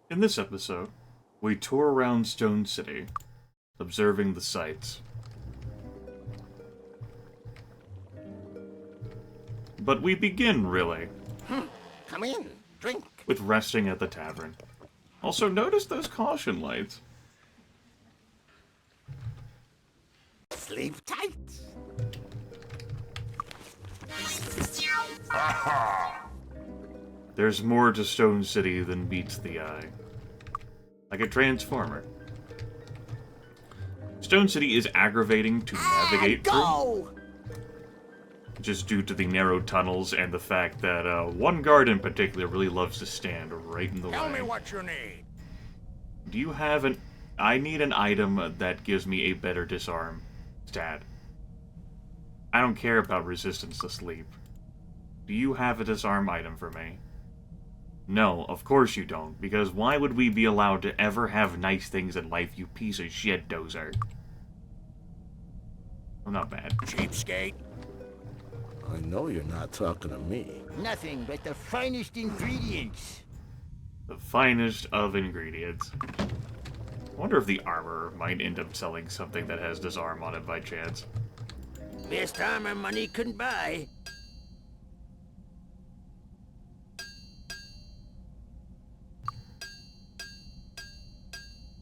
In this episode, we tour around Stone City, observing the sights. But we begin, really, Come in, drink. with resting at the tavern. Also, notice those caution lights. Sleep tight. There's more to Stone City than meets the eye. Like a transformer. Stone City is aggravating to navigate through, Go! just due to the narrow tunnels and the fact that one guard in particular really loves to stand right in the Tell way. me what you need. Do you have an... I need an item that gives me a better disarm stat. I don't care about resistance to sleep. Do you have a disarm item for me? No, of course you don't, because why would we be allowed to ever have nice things in life, you piece of shit, Dozer? I'm not bad. Cheapskate. I know you're not talking to me. Nothing but the finest ingredients. The finest of ingredients. I wonder if the armor might end up selling something that has disarm on it by chance. Best armor money couldn't buy.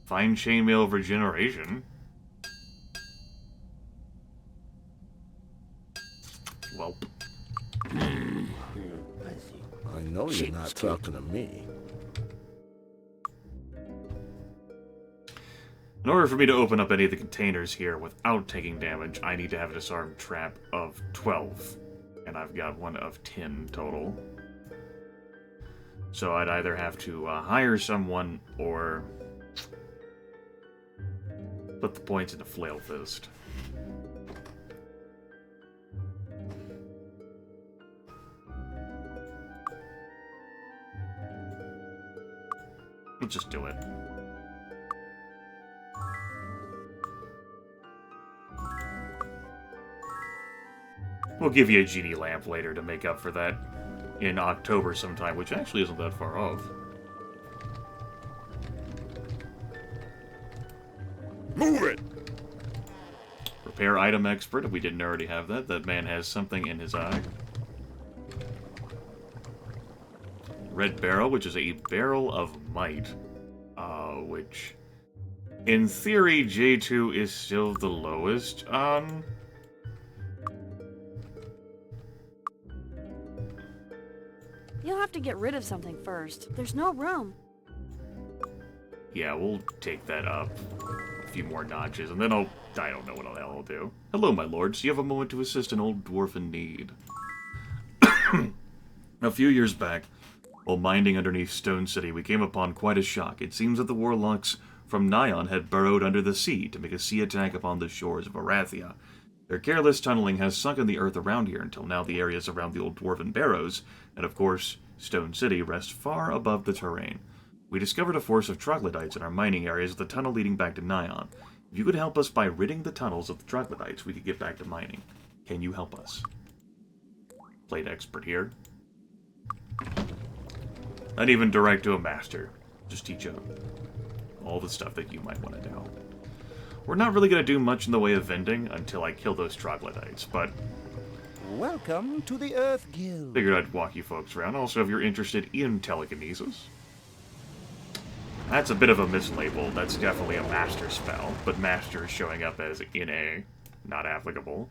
Fine chainmail regeneration. Well, I know you're not talking to me. in order for me to open up any of the containers here without taking damage, I need to have a disarm trap of 12. And I've got one of 10 total. So I'd either have to hire someone or put the points into Flail Fist. Let's just do it. We'll give you a genie lamp later to make up for that in October sometime, which actually isn't that far off. Move it! Repair item expert, if we didn't already have that. That man has something in his eye. Red barrel, which is a barrel of might. Which, in theory, J2 is still the lowest on. You'll have to get rid of something first. There's no room. Yeah, we'll take that up a few more notches, and then I don't know what the hell I'll do. Hello, my lords. You have a moment to assist an old dwarf in need. A few years back, while minding underneath Stone City, we came upon quite a shock. It seems that the warlocks from Nyon had burrowed under the sea to make a sea attack upon the shores of Arathia. Their careless tunneling has sunken the earth around here until now the areas around the old dwarven barrows, and of course, Stone City, rest far above the terrain. We discovered a force of troglodytes in our mining areas of the tunnel leading back to Nyon. If you could help us by ridding the tunnels of the troglodytes, we could get back to mining. Can you help us? Plate expert here. Not even direct to a master. Just teach you all the stuff that you might want to know. We're not really going to do much in the way of vending until I kill those troglodytes, but Welcome to the Earth Guild. figured I'd walk you folks around. Also, if you're interested in telekinesis. That's a bit of a mislabel. That's definitely a master spell, but master is showing up as NA, not applicable.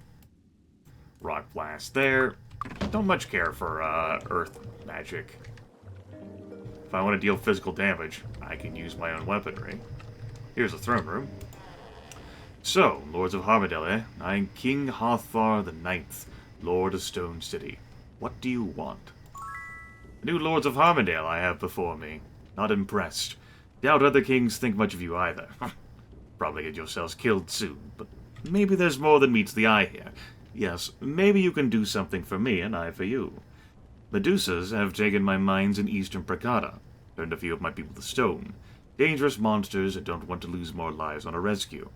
Rock blast there. Don't much care for earth magic. If I want to deal physical damage, I can use my own weaponry. Here's the throne room. So, Lords of Harmondale, eh? I am King Hathar the Ninth, Lord of Stone City. What do you want? The new Lords of Harmondale I have before me. Not impressed. Doubt other kings think much of you either. Probably get yourselves killed soon, but maybe there's more than meets the eye here. Yes, maybe you can do something for me and I for you. Medusas have taken my mines in eastern Prakata, turned a few of my people to stone. Dangerous monsters that don't want to lose more lives on a rescue.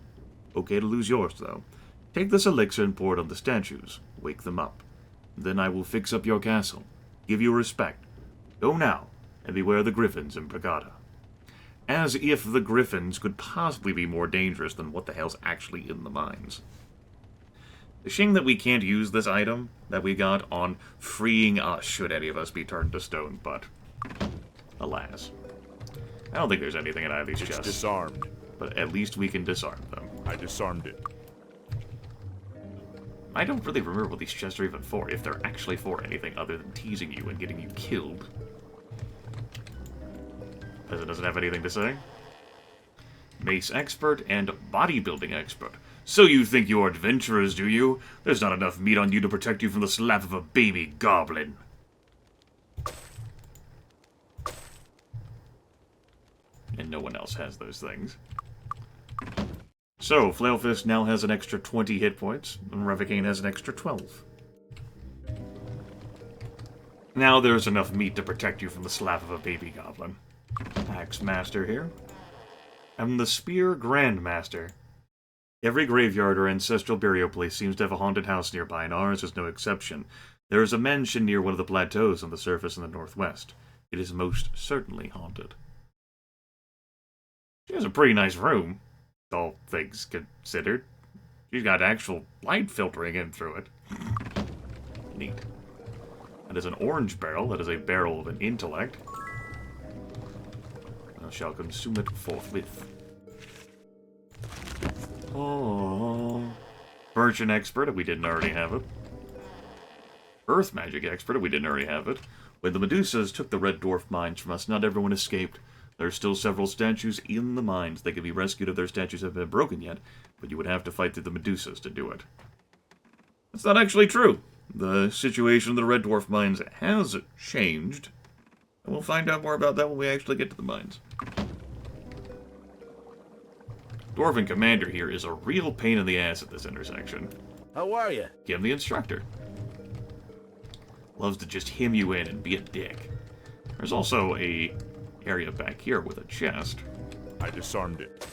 Okay to lose yours, though. Take this elixir and pour it on the statues. Wake them up. Then I will fix up your castle. Give you respect. Go now, and beware the griffins in Brigada. As if the griffins could possibly be more dangerous than what the hell's actually in the mines. The shame that we can't use this item that we got on freeing us should any of us be turned to stone, but alas. I don't think there's anything in either of these chests. It's disarmed. But at least we can disarm them. I disarmed it. I don't really remember what these chests are even for, if they're actually for anything other than teasing you and getting you killed. As it doesn't have anything to say. Mace expert and bodybuilding expert. So you think you're adventurers, do you? There's not enough meat on you to protect you from the slap of a baby goblin. And no one else has those things. So, Flailfist now has an extra 20 hit points, and Revocane has an extra 12. Now there's enough meat to protect you from the slap of a baby goblin. Axe Master here. And the Spear Grandmaster. Every graveyard or ancestral burial place seems to have a haunted house nearby, and ours is no exception. There is a mansion near one of the plateaus on the surface in the northwest. It is most certainly haunted. She has a pretty nice room, all things considered. She's got actual light filtering in through it. Neat. That is an orange barrel. That is a barrel of an intellect. I shall consume it forthwith. Oh. Merchant expert, if we didn't already have it. Earth magic expert, if we didn't already have it. When the Medusas took the Red Dwarf mines from us, not everyone escaped. There are still several statues in the mines. They can be rescued if their statues have been broken yet, but you would have to fight through the Medusas to do it. That's not actually true. The situation in the Red Dwarf mines has changed. And we'll find out more about that when we actually get to the mines. Dwarven Commander here is a real pain in the ass at this intersection. How are you? Give him the instructor. Loves to just hem you in and be a dick. There's also a area back here with a chest. I disarmed it.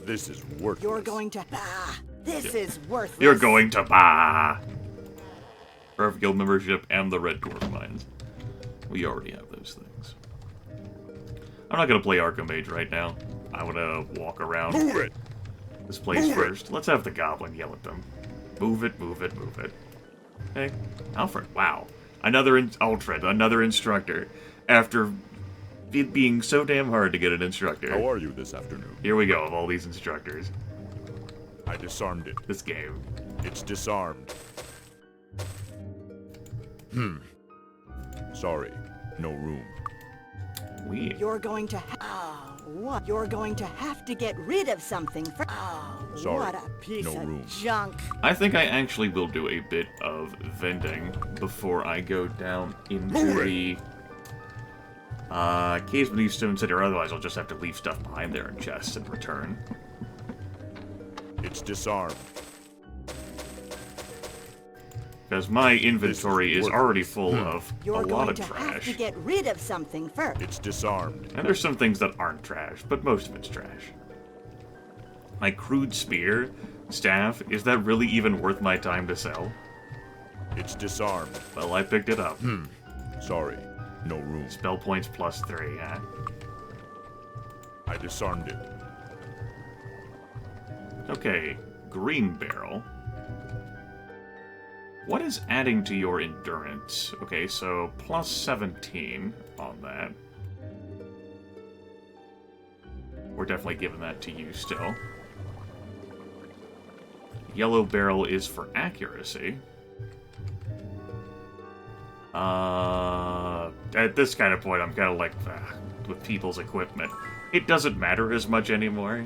This is worthless. You're going to... this is worthless. You're going to bah! Perfect guild membership and the Red Dwarf mines. We already have those things. I'm not going to play Archimage right now. I want to walk around this place first. Let's have the goblin yell at them. Move it, move it, move it. Hey, Alfred, wow. Another instructor. After it being so damn hard to get an instructor. How are you this afternoon? Here we go, of all these instructors. I disarmed it. This game. It's disarmed. Sorry, no room. Weird. You're going to... what? You're going to have to get rid of something for... Sorry, what a piece no of room. junk. I think I actually will do a bit of vending before I go down into the caves beneath Stone City, or otherwise I'll just have to leave stuff behind there in chests and return. It's disarmed. Because my inventory is already full of You're a lot going of to have trash. to get rid of something first. It's disarmed. And there's some things that aren't trash, but most of it's trash. My crude spear, staff, is that really even worth my time to sell? It's disarmed. Well, I picked it up. Sorry, no room. Spell points +3, huh? I disarmed it. Okay, green barrel. What is adding to your endurance? Okay, so +17 on that. We're definitely giving that to you still. Yellow barrel is for accuracy. At this kind of point, I'm kind of like, with people's equipment. It doesn't matter as much anymore.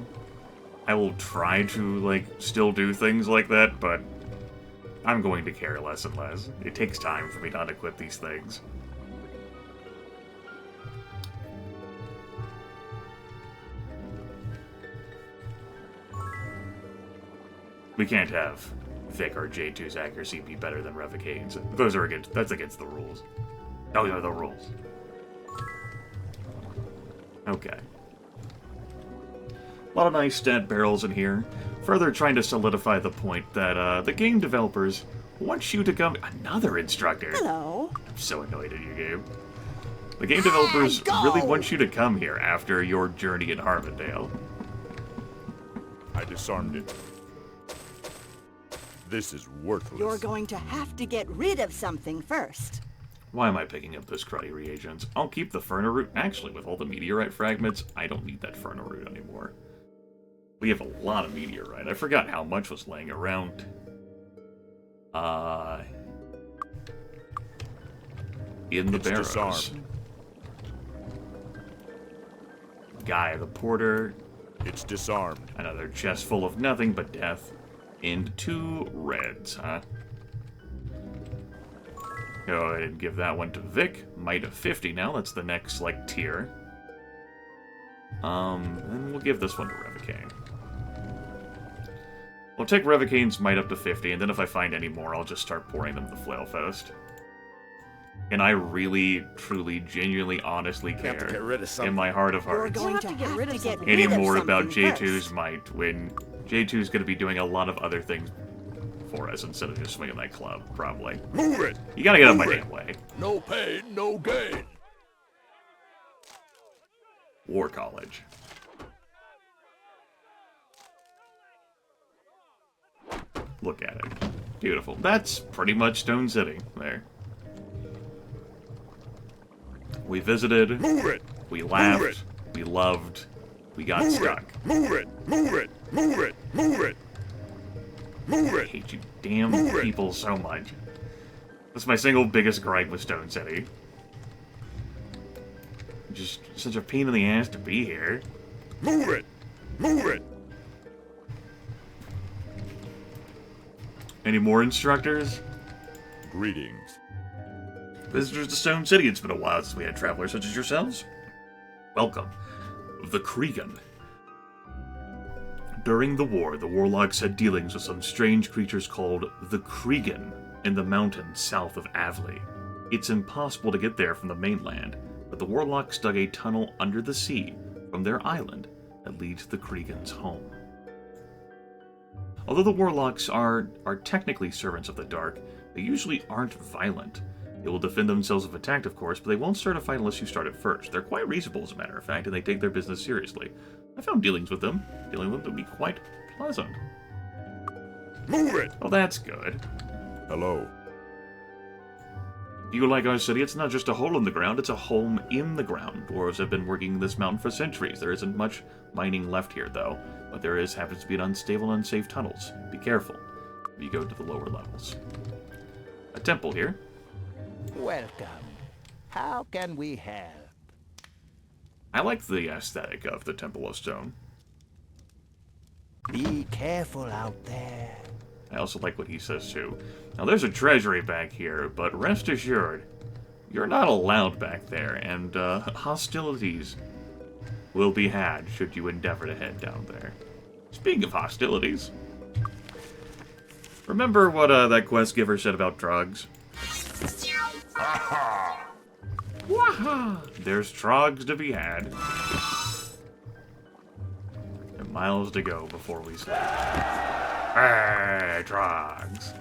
I will try to, like, still do things like that, but I'm going to care less and less. It takes time for me to unequip these things. We can't have Vic or J2's accuracy be better than Revocane's. That's against the rules. Those are the rules. Okay. A lot of nice stat barrels in here. Further trying to solidify the point that the game developers want you to come... Another instructor! Hello. I'm so annoyed at you, game. The game developers really want you to come here after your journey in Harmondale. I disarmed it. This is worthless. You're going to have to get rid of something first. Why am I picking up this cruddy reagents? I'll keep the Ferno Root. Actually, with all the meteorite fragments, I don't need that Ferno Root anymore. We have a lot of meteorite. I forgot how much was laying around. In the barrows. Disarmed. Guy the Porter. It's disarmed. Another chest full of nothing but death. And 2 reds, huh? Go ahead and give that one to Vic. Might of 50 now. That's the next, like, tier. And we'll give this one to Revocane. We'll take Revocane's might up to 50, and then if I find any more, I'll just start pouring them the Flail Fist. And I really, truly, genuinely, honestly care, to get rid of something. in my heart of You're hearts, going have to to get have rid to of get something. rid any of more about something J2's first. might, when J2's going to be doing a lot of other things for us instead of just swinging that club, probably. Move it! You gotta get out of my Move it. damn way. No pain, no gain. War College. Look at it. Beautiful. That's pretty much Stone City, there. We visited, Move it! we Move laughed, it. we loved, we got Move stuck. it! Move it! Move it! Move it! Move it! Move I it! hate you damn Move it. people so much. That's my single biggest gripe with Stone City. Just such a pain in the ass to be here. Move it! Move it! Any more instructors? Greetings. Visitors to Stone City, it's been a while since we had travelers such as yourselves. Welcome. The Cregan. During the war, the Warlocks had dealings with some strange creatures called the Cregan in the mountains south of Avley. It's impossible to get there from the mainland, but the Warlocks dug a tunnel under the sea from their island that leads to the Cregan's home. Although the Warlocks are technically servants of the dark, they usually aren't violent. They will defend themselves if attacked, of course, but they won't start a fight unless you start it first. They're quite reasonable, as a matter of fact, and they take their business seriously. I found dealing with them to be quite pleasant. Move it! Oh, that's good. Hello. Do you like our city? It's not just a hole in the ground, it's a home in the ground. Dwarves have been working this mountain for centuries. There isn't much mining left here, though, but there happens to be unstable and unsafe tunnels. Be careful if you go to the lower levels. A temple here. Welcome. How can we help? I like the aesthetic of the Temple of Stone. Be careful out there. I also like what he says, too. Now, there's a treasury back here, but rest assured, you're not allowed back there, and hostilities will be had should you endeavor to head down there. Speaking of hostilities, remember what that quest giver said about drugs? Waha! There's trogs to be had. And miles to go before we sleep. Hey, trogs!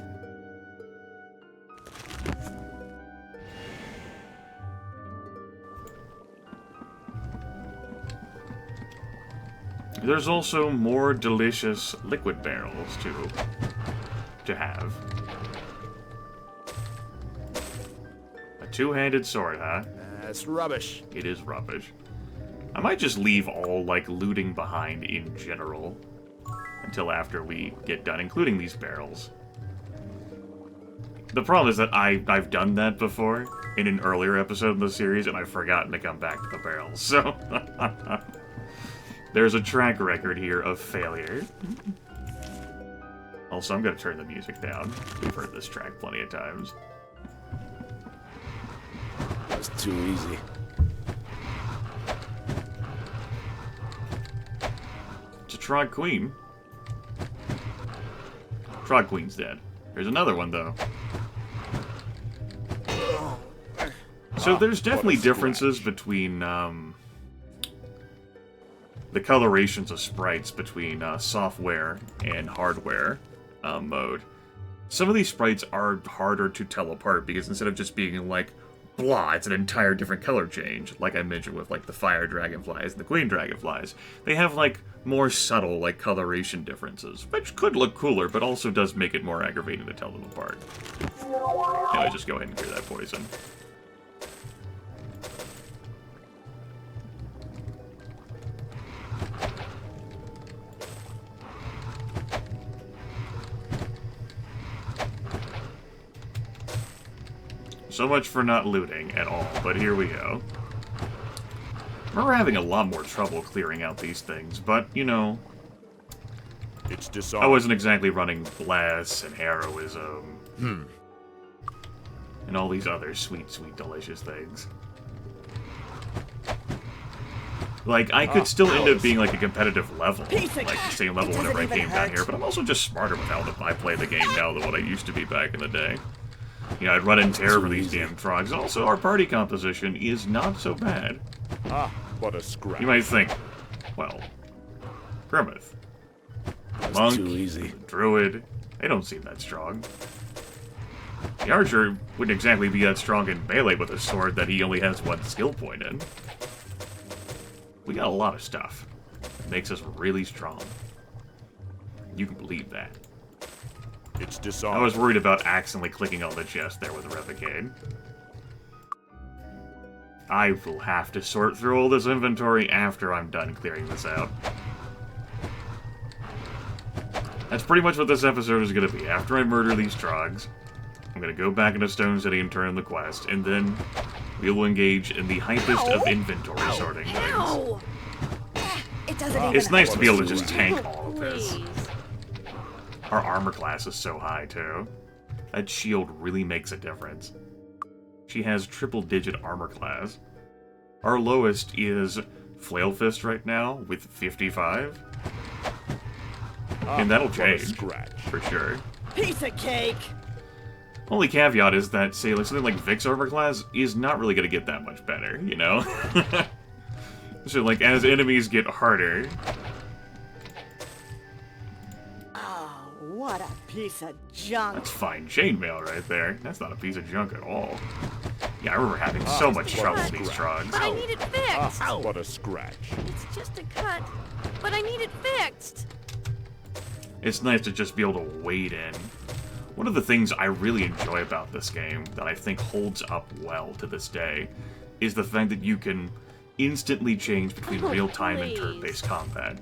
There's also more delicious liquid barrels to have. A two-handed sword, huh? That's rubbish. It is rubbish. I might just leave all, like, looting behind in general until after we get done, including these barrels. The problem is that I've done that before in an earlier episode in the series, and I've forgotten to come back to the barrels, so... There's a track record here of failure. Also, I'm gonna turn the music down. We've heard this track plenty of times. That's too easy. It's a Trog Queen. Trog Queen's dead. There's another one, though. So there's definitely differences between, the colorations of sprites between software and hardware mode. Some of these sprites are harder to tell apart because instead of just being like blah, it's an entire different color change. Like I mentioned with, like, the fire dragonflies and the queen dragonflies. They have, like, more subtle, like, coloration differences, which could look cooler, but also does make it more aggravating to tell them apart. Anyway, just go ahead and clear that poison. So much for not looting at all, but here we go. We're having a lot more trouble clearing out these things, but, you know, It's I disarmed. wasn't exactly running Bless and Heroism. And all these other sweet, sweet, delicious things. Like, I could still end up being, like, a competitive level. Like, the same level whenever I came down here, but I'm also just smarter with how I play the game now than what I used to be back in the day. You know, I'd run in terror for these damn trogs. Also, our party composition is not so bad. Ah, what a scrap. You might think, well, Grimith, That's monk, too easy. druid, they don't seem that strong. The archer wouldn't exactly be that strong in melee with a sword that he only has one skill point in. We got a lot of stuff. It makes us really strong. You can believe that. It's I disarmed. was worried about accidentally clicking on the chest there with the Revocade. I will have to sort through all this inventory after I'm done clearing this out. That's pretty much what this episode is going to be. After I murder these trogs, I'm going to go back into Stone City and turn in the quest, and then we will engage in the hypest of inventory sorting things. Ow! It doesn't even It's nice hurt. to be able to just tank all of this. Please. Our armor class is so high, too. That shield really makes a difference. She has triple-digit armor class. Our lowest is Flail Fist right now, with 55. And that'll What a change, scratch. for sure. Piece of cake. Only caveat is that, say, like something like Vic's armor class is not really going to get that much better, you know? So, like, as enemies get harder, Oh, what a piece of junk. that's fine chainmail right there. That's not a piece of junk at all. Yeah, I remember having so much trouble with these trogs. But I need it fixed. Ah, what a scratch. It's just a cut, but I need it fixed. It's nice to just be able to wade in. One of the things I really enjoy about this game, that I think holds up well to this day, is the fact that you can instantly change between Oh, real-time and please. turn-based combat.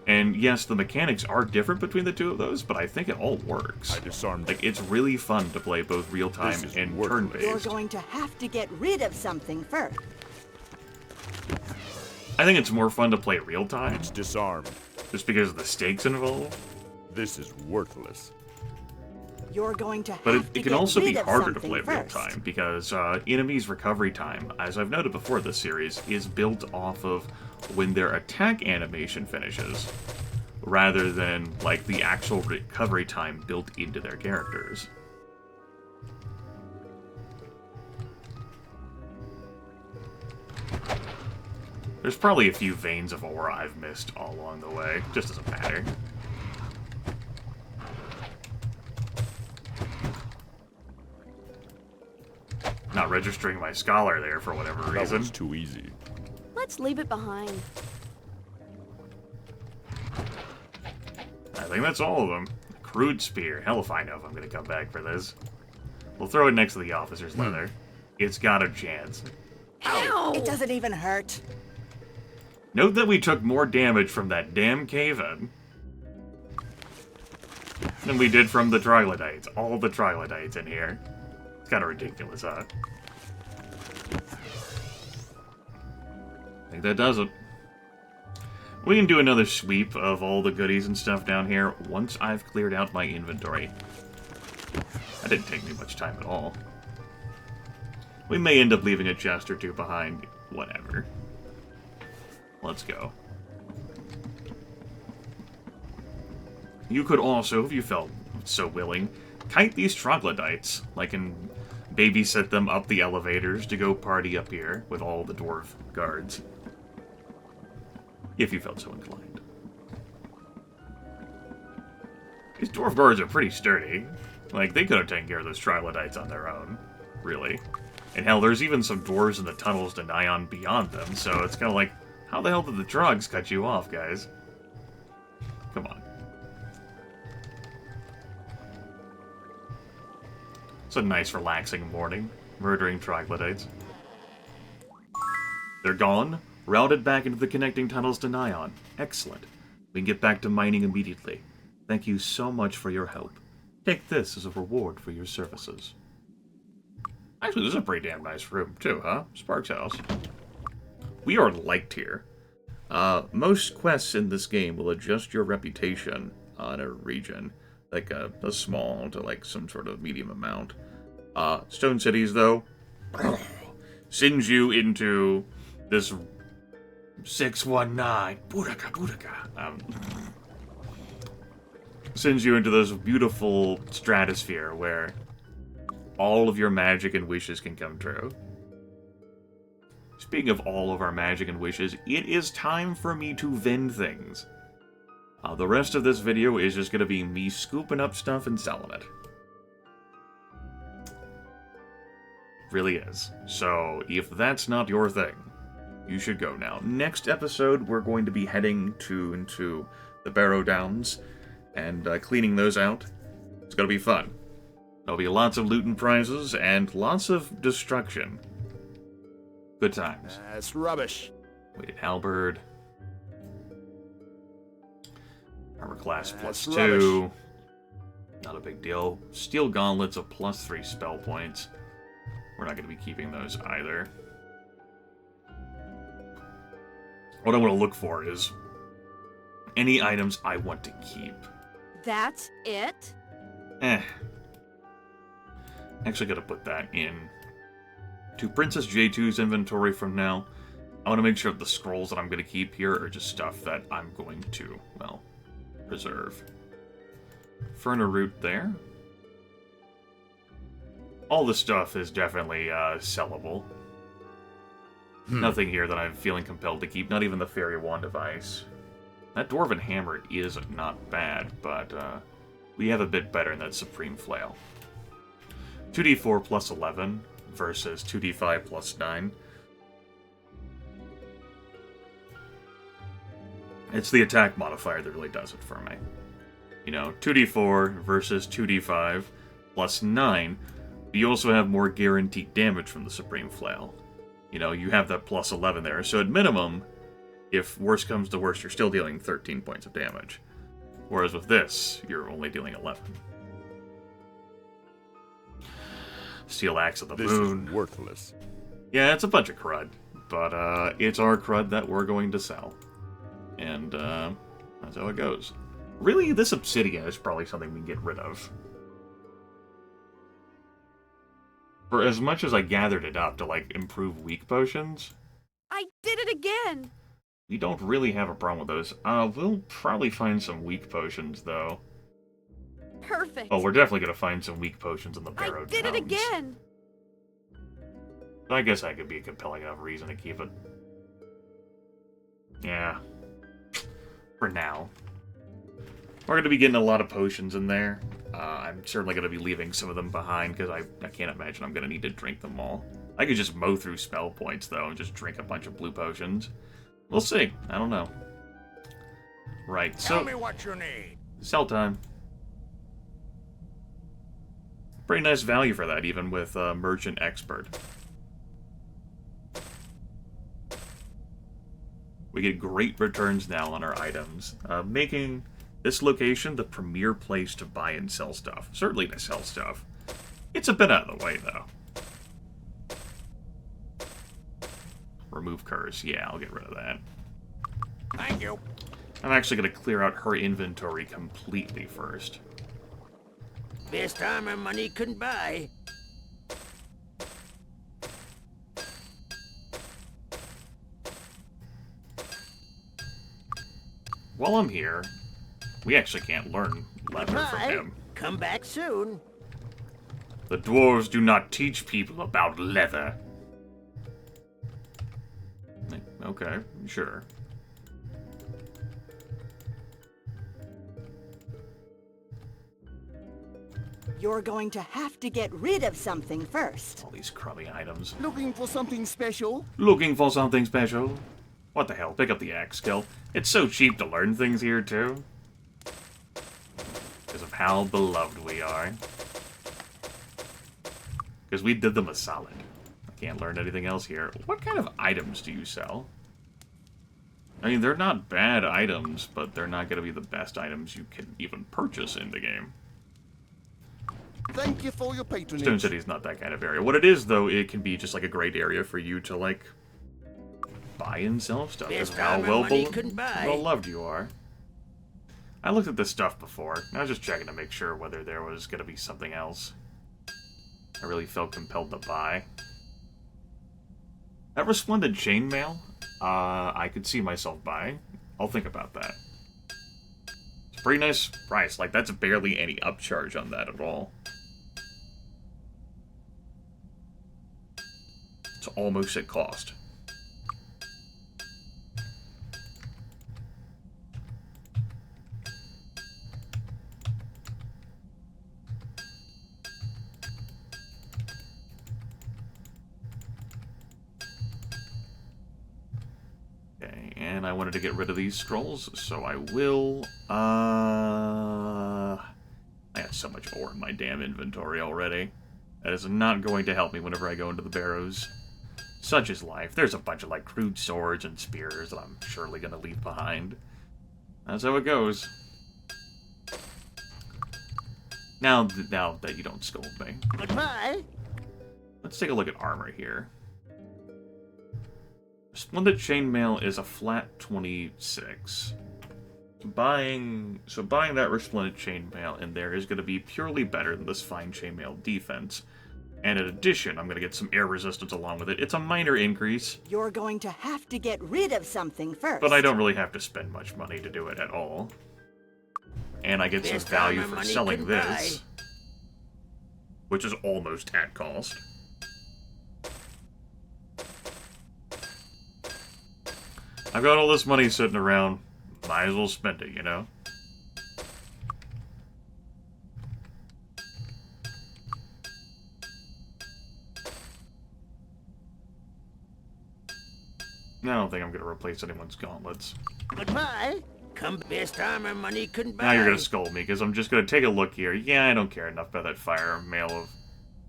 And yes, the mechanics are different between the two of those, but I think it all works. I disarmed it. Like, it's really fun to play both real-time This is and worthless. You're turn-based. going to have to get rid of something first. I think it's more fun to play real-time, It's disarmed. just because of the stakes involved. This is worthless. You're going to But have it to can get also be rid of harder to something play real first. time because enemies' recovery time, as I've noted before this series, is built off of when their attack animation finishes, rather than like the actual recovery time built into their characters. There's probably a few veins of aura I've missed all along the way, just doesn't matter. Not registering my scholar there for whatever That reason. was too easy. Let's leave it behind. I think that's all of them. Crude spear. Hell if I know if I'm going to come back for this. We'll throw it next to the officer's leather. It's got a chance. Ow! It doesn't even hurt. Note that we took more damage from that damn cave-in than we did from the troglodytes. All the troglodytes in here. It's kind of ridiculous, huh? I think that does it. We can do another sweep of all the goodies and stuff down here once I've cleared out my inventory. That didn't take me much time at all. We may end up leaving a chest or two behind. Whatever. Let's go. You could also, if you felt so willing, kite these troglodytes, like, and babysit them up the elevators to go party up here with all the dwarf guards. If you felt so inclined. These dwarf guards are pretty sturdy. Like, they could have taken care of those troglodytes on their own. Really. And hell, there's even some doors in the tunnels to Nyan beyond them, so it's kind of like, how the hell did the drugs cut you off, guys? Come on. It's a nice, relaxing morning. Murdering troglodytes. They're gone. Routed back into the connecting tunnels to Nyan. Excellent. We can get back to mining immediately. Thank you so much for your help. Take this as a reward for your services. Actually, this is a pretty damn nice room, too, huh? Spark's house. We are liked here. Most quests in this game will adjust your reputation in a region. Like a small to like some sort of medium amount. Stone Cities, though, sends you into this 619 Budaka. Sends you into this beautiful stratosphere where all of your magic and wishes can come true. Speaking of all of our magic and wishes, it is time for me to vend things. The rest of this video is just going to be me scooping up stuff and selling it. Really is. So, if that's not your thing, you should go now. Next episode, we're going to be heading into the Barrow Downs and cleaning those out. It's going to be fun. There'll be lots of loot and prizes and lots of destruction. Good times. That's rubbish. Weighted halberd. Armor class That's +2. rubbish. Not a big deal. Steel gauntlets of +3 spell points. We're not going to be keeping those either. What I want to look for is any items I want to keep. That's it? Actually got to put that in to Princess J2's inventory from now. I want to make sure that the scrolls that I'm going to keep here are just stuff that I'm going to, well, preserve. Ferner root there. All the stuff is definitely sellable. Nothing here that I'm feeling compelled to keep, not even the Fairy Wand device. That Dwarven Hammer is not bad, but we have a bit better in that Supreme Flail. 2d4 plus 11 versus 2d5 plus 9. It's the attack modifier that really does it for me. You know, 2d4 versus 2d5 plus 9, but you also have more guaranteed damage from the Supreme Flail. You know, you have that plus 11 there, so at minimum, if worse comes to worse, you're still dealing 13 points of damage. Whereas with this, you're only dealing 11. Steel Axe of the Moon. This is worthless. Yeah, it's a bunch of crud, but it's our crud that we're going to sell. And that's how it goes. Really, this obsidian is probably something we can get rid of. For as much as I gathered it up to, like, improve weak potions, I did it again! we don't really have a problem with those. We'll probably find some weak potions, though. Perfect! Oh, we're definitely going to find some weak potions in the Barrow I did it Downs. again! I guess that could be a compelling enough reason to keep it. Yeah. For now. We're going to be getting a lot of potions in there. I'm certainly going to be leaving some of them behind, because I can't imagine I'm going to need to drink them all. I could just mow through spell points, though, and just drink a bunch of blue potions. We'll see. I don't know. Right, so... Tell me what you need. Sell time. Pretty nice value for that, even with Merchant Expert. We get great returns now on our items, making this location the premier place to buy and sell stuff. Certainly to sell stuff. It's a bit out of the way, though. Remove curse. Yeah, I'll get rid of that. Thank you. I'm actually going to clear out her inventory completely first. Best armor money can buy. While I'm here, we actually can't learn leather from Bye. him. Come back soon. The dwarves do not teach people about leather. Okay, sure. You're going to have to get rid of something first. All these crummy items. Looking for something special? Looking for something special? What the hell? Pick up the axe skill. It's so cheap to learn things here, too. Because of how beloved we are. Because we did them a solid. I can't learn anything else here. What kind of items do you sell? I mean, they're not bad items, but they're not going to be the best items you can even purchase in the game. Thank you for your patronage. Stone City's not that kind of area. What it is, though, it can be just like a great area for you to, like, buy and sell stuff. Because Best of how armor well money couldn't buy. loved you are. I looked at this stuff before. I was just checking to make sure whether there was going to be something else I really felt compelled to buy. That resplendent chainmail, I could see myself buying. I'll think about that. It's a pretty nice price. Like, that's barely any upcharge on that at all. It's almost at cost. Okay, and I wanted to get rid of these scrolls, so I will. I have so much ore in my damn inventory already. That is not going to help me whenever I go into the barrows. Such is life. There's a bunch of, like, crude swords and spears that I'm surely going to leave behind. That's how it goes. Now that you don't scold me. Goodbye. Let's take a look at armor here. Splendid Chainmail is a flat 26. Buying that Resplendent Chainmail in there is going to be purely better than this Fine Chainmail defense. And in addition, I'm going to get some air resistance along with it. It's a minor increase. You're going to have to get rid of something first. But I don't really have to spend much money to do it at all. And I get some Best value armor for money selling can this. buy. Which is almost at cost. I've got all this money sitting around. Might as well spend it, you know? I don't think I'm going to replace anyone's gauntlets. Goodbye. Come, best armor money couldn't buy. Now you're going to scold me, because I'm just going to take a look here. Yeah, I don't care enough about that Fine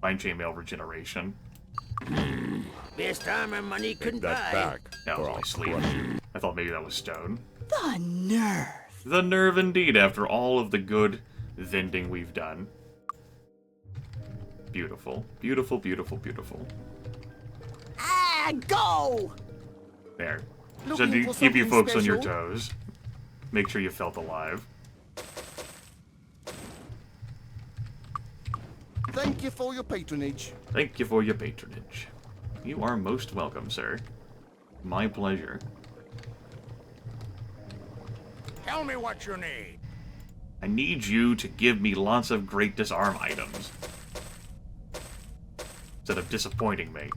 Chainmail regeneration. Best armor money couldn't That buy. back. That was or my I'll sleeve. crush you. I thought maybe that was stone. The nerve. The nerve indeed, after all of the good vending we've done. Beautiful. Beautiful, beautiful, beautiful. Ah, go! There. Looking So to for keep you something folks on your special? toes. Make sure you felt alive. Thank you for your patronage. Thank you for your patronage. You are most welcome, sir. My pleasure. Tell me what you need. I need you to give me lots of great disarm items. Instead of disappointing me.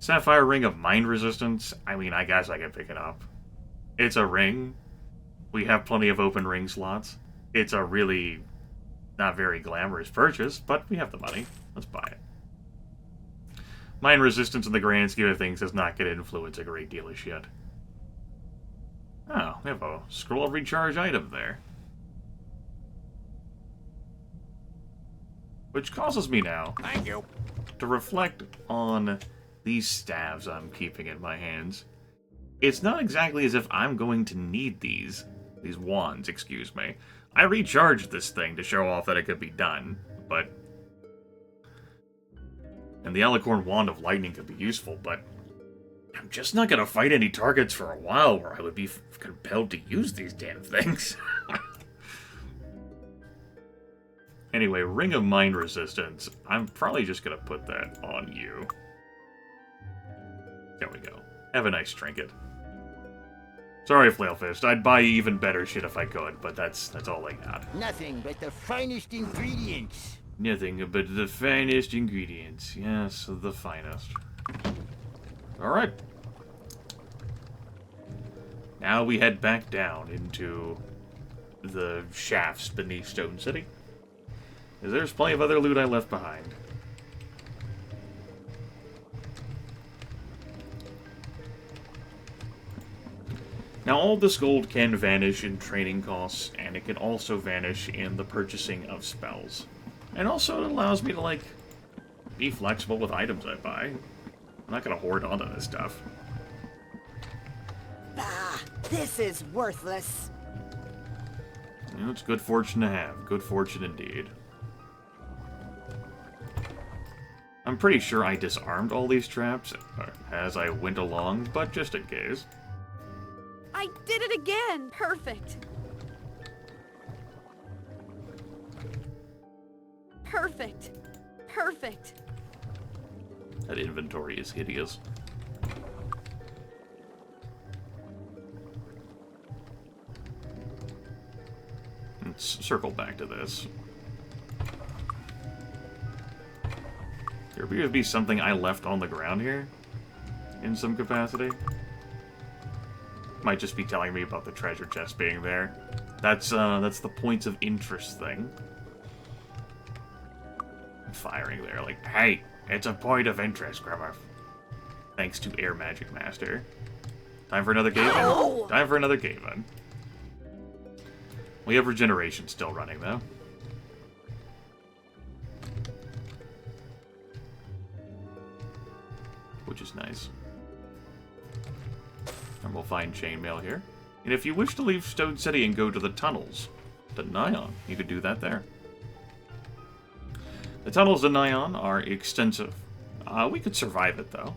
Sapphire Ring of Mind Resistance? I mean, I guess I can pick it up. It's a ring. We have plenty of open ring slots. It's a really not very glamorous purchase, but we have the money. Let's buy it. Mind Resistance in the grand scheme of things is not going to influence a great deal of shit. Oh, we have a scroll of recharge item there. Which causes me now Thank you. to reflect on these staves I'm keeping in my hands. It's not exactly as if I'm going to need these wands, excuse me. I recharged this thing to show off that it could be done, but... And the Alicorn Wand of Lightning could be useful, but... I'm just not gonna fight any targets for a while where I would be compelled to use these damn things. Anyway, Ring of Mind Resistance. I'm probably just gonna put that on you. There we go. Have a nice trinket. Sorry, Flailfist. I'd buy you even better shit if I could, but that's all I got. Nothing but the finest ingredients. Nothing but the finest ingredients. Yes, the finest. Alright. Now we head back down into the shafts beneath Stone City. Because there's plenty of other loot I left behind. Now, all this gold can vanish in training costs, and it can also vanish in the purchasing of spells. And also, it allows me to, like, be flexible with items I buy. I'm not gonna hoard onto this stuff. Bah, this is worthless. You know, it's good fortune to have. Good fortune indeed. I'm pretty sure I disarmed all these traps as I went along, but just in case. I did it again! Perfect! Perfect! Perfect! That inventory is hideous. Let's circle back to this. There appears to be something I left on the ground here, in some capacity. Might just be telling me about the treasure chest being there. That's the points of interest thing. I'm firing there, like, hey, it's a point of interest, Grimith. Thanks to Air Magic Master. Time for another cave-in? Time for another cave-in. We have regeneration still running, though. Which is nice. And we'll find chainmail here. And if you wish to leave Stone City and go to the tunnels to Nyon, you could do that there. The tunnels to Nyon are extensive. We could survive it, though.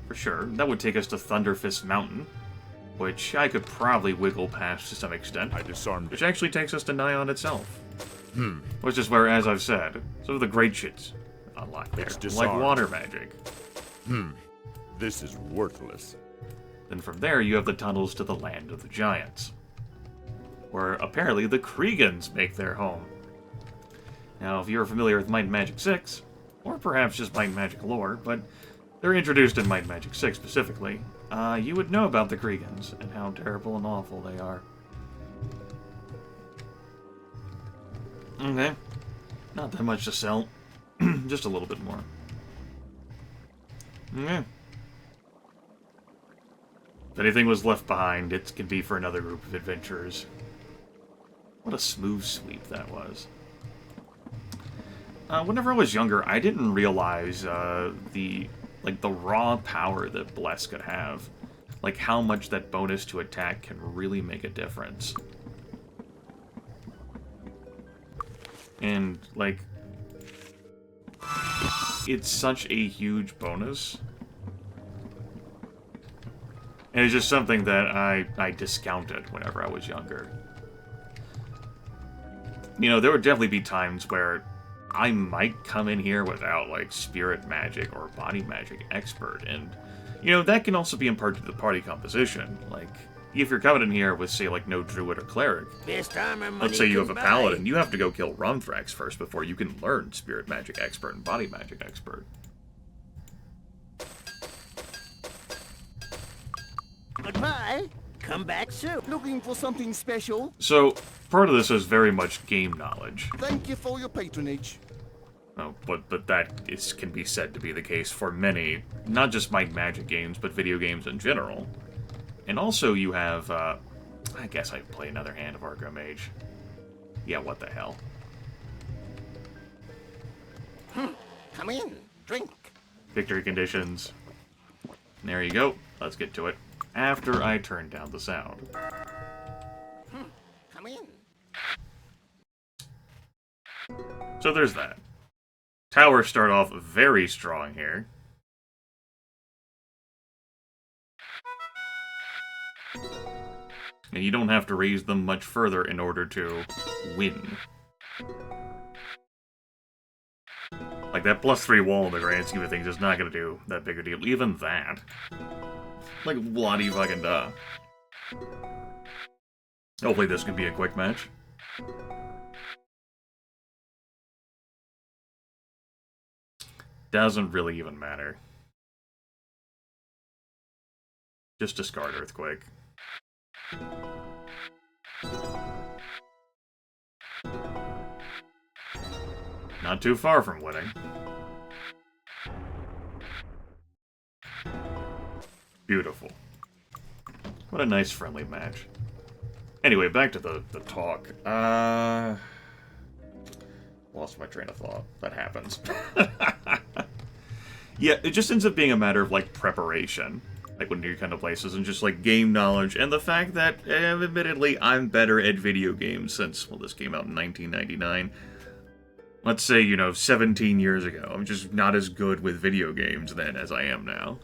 For sure. That would take us to Thunderfist Mountain, which I could probably wiggle past to some extent. I disarmed Which it. actually takes us to Nyon itself. Which is where, as I've said, some of the great shits unlocked there. It's Like disarmed. water magic. This is worthless. Then from there, you have the tunnels to the Land of the Giants, where apparently the Kriegans make their home. Now, if you're familiar with Might and Magic 6, or perhaps just Might and Magic lore, but they're introduced in Might and Magic 6 specifically, you would know about the Kriegans and how terrible and awful they are. Okay. Not that much to sell. Just a little bit more. Okay. If anything was left behind, it can be for another group of adventurers. What a smooth sweep that was. Whenever I was younger, I didn't realize the raw power that Bless could have. Like, how much that bonus to attack can really make a difference. And, like, it's such a huge bonus. And it's just something that I discounted whenever I was younger. You know, there would definitely be times where I might come in here without, like, spirit magic or body magic expert, and, you know, that can also be imparted to the party composition. Like, if you're coming in here with, say, like, no druid or cleric, Best armor money let's say you have can a buy. paladin, you have to go kill Rumthrax first before you can learn spirit magic expert and body magic expert. Goodbye. Come back soon. Looking for something special? So, part of this is very much game knowledge. Thank you for your patronage. Oh, but that can be said to be the case for many, not just Might and Magic games, but video games in general. And also you have, I guess I'd play another hand of Argo Mage. Yeah, what the hell. Come in, drink. Victory conditions. There you go. Let's get to it. After I turn down the sound. Come in. So there's that. Towers start off very strong here. And you don't have to raise them much further in order to win. Like, that +3 wall in the grand scheme of things is not going to do that big a deal. Even that. Like, bloody fucking duh. Hopefully this can be a quick match. Doesn't really even matter. Just discard Earthquake. Not too far from winning. Beautiful. What a nice friendly match. Anyway, back to the talk. Lost my train of thought. That happens. Yeah, it just ends up being a matter of, like, preparation. Like, when you're kind of places, and just, like, game knowledge, and the fact that, admittedly, I'm better at video games since, well, this came out in 1999. Let's say, you know, 17 years ago. I'm just not as good with video games then as I am now.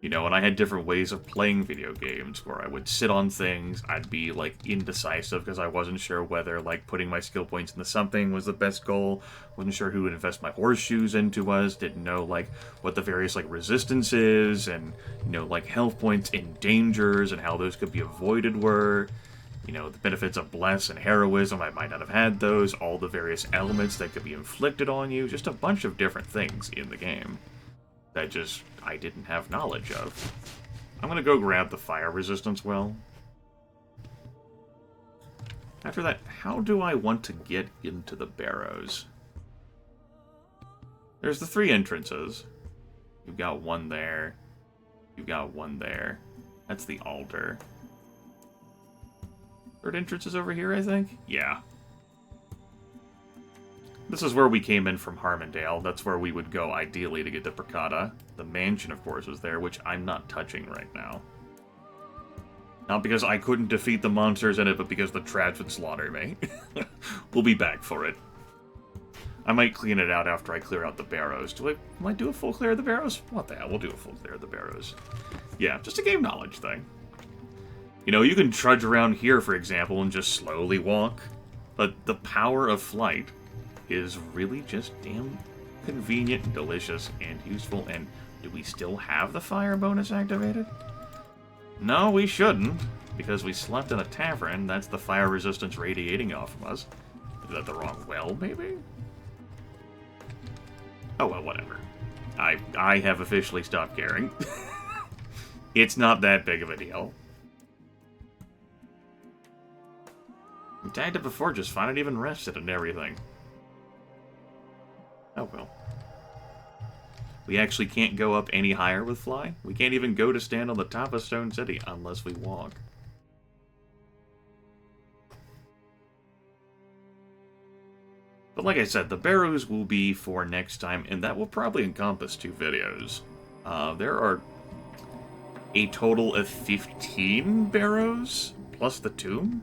You know, and I had different ways of playing video games, where I would sit on things, I'd be, like, indecisive because I wasn't sure whether, like, putting my skill points into something was the best goal, wasn't sure who would invest my horseshoes into us, didn't know, like, what the various, like, resistances and, you know, like, health points and dangers and how those could be avoided were. You know, the benefits of Bless and Heroism, I might not have had those, all the various elements that could be inflicted on you, just a bunch of different things in the game that just I didn't have knowledge of. I'm gonna go grab the fire resistance well. After that, how do I want to get into the barrows? There's the 3 entrances. You've got one there. You've got one there. That's the altar. 3rd entrance is over here, I think? Yeah. This is where we came in from Harmondale. That's where we would go, ideally, to get to Prakata. The mansion, of course, was there, which I'm not touching right now. Not because I couldn't defeat the monsters in it, but because the traps would slaughter me. We'll be back for it. I might clean it out after I clear out the barrows. Might do a full clear of the barrows? What the hell, we'll do a full clear of the barrows. Yeah, just a game knowledge thing. You know, you can trudge around here, for example, and just slowly walk. But the power of flight is really just damn convenient and delicious and useful. And do we still have the fire bonus activated? No, we shouldn't, because we slept in a tavern. That's the fire resistance radiating off of us. Is that the wrong well, maybe? Oh well, whatever. I have officially stopped caring. It's not that big of a deal. We tagged it before just fine, it even rested and everything. Oh well. We actually can't go up any higher with Fly. We can't even go to stand on the top of Stone City unless we walk. But like I said, the barrows will be for next time, and that will probably encompass 2 videos. There are a total of 15 barrows, plus the tomb.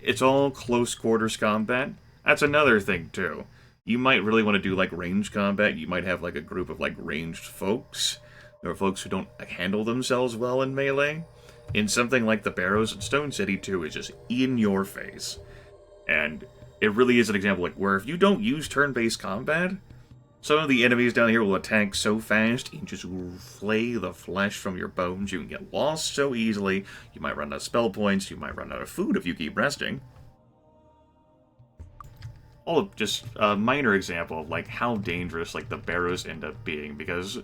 It's all close quarters combat. That's another thing, too. You might really want to do, like, ranged combat. You might have, like, a group of, like, ranged folks. There are folks who don't handle themselves well in melee. In something like the Barrows in Stone City 2 is just in your face. And it really is an example, like, where if you don't use turn-based combat, some of the enemies down here will attack so fast, and just flay the flesh from your bones. You can get lost so easily. You might run out of spell points. You might run out of food if you keep resting. All of just a minor example of, like, how dangerous, like, the barrows end up being, because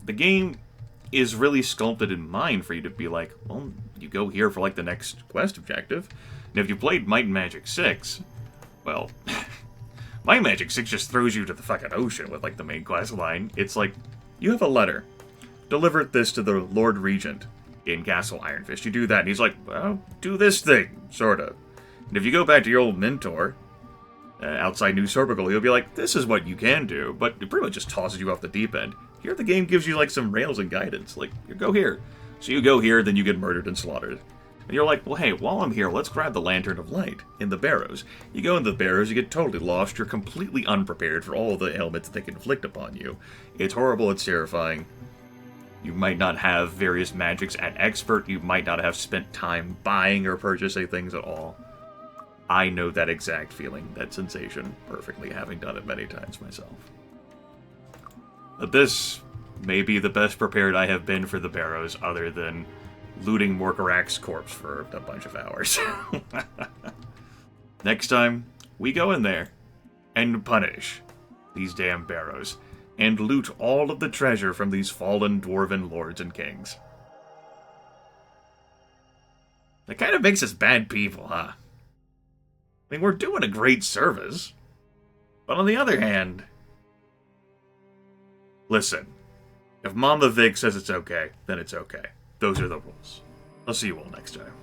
the game is really sculpted in mind for you to be like, well, you go here for, like, the next quest objective. And if you played Might and Magic 6, well, Might and Magic 6 just throws you to the fucking ocean with, like, the main quest line. It's like, you have a letter. Deliver this to the Lord Regent in Castle Iron Fist. You do that, and he's like, well, do this thing, sort of. And if you go back to your old mentor, outside New Sorbigal, he'll be like, this is what you can do, but it pretty much just tosses you off the deep end. Here the game gives you, like, some rails and guidance, like, you go here. So you go here, then you get murdered and slaughtered. And you're like, well, hey, while I'm here, let's grab the Lantern of Light in the Barrows. You go into the Barrows, you get totally lost, you're completely unprepared for all the ailments that they can inflict upon you. It's horrible, it's terrifying. You might not have various magics at Expert, you might not have spent time buying or purchasing things at all. I know that exact feeling, that sensation, perfectly, having done it many times myself. But this may be the best prepared I have been for the Barrows, other than looting Morkarak's corpse for a bunch of hours. Next time, we go in there and punish these damn Barrows, and loot all of the treasure from these fallen dwarven lords and kings. That kind of makes us bad people, huh? I mean, we're doing a great service. But on the other hand, listen, if Mama Vic says it's okay, then it's okay. Those are the rules. I'll see you all next time.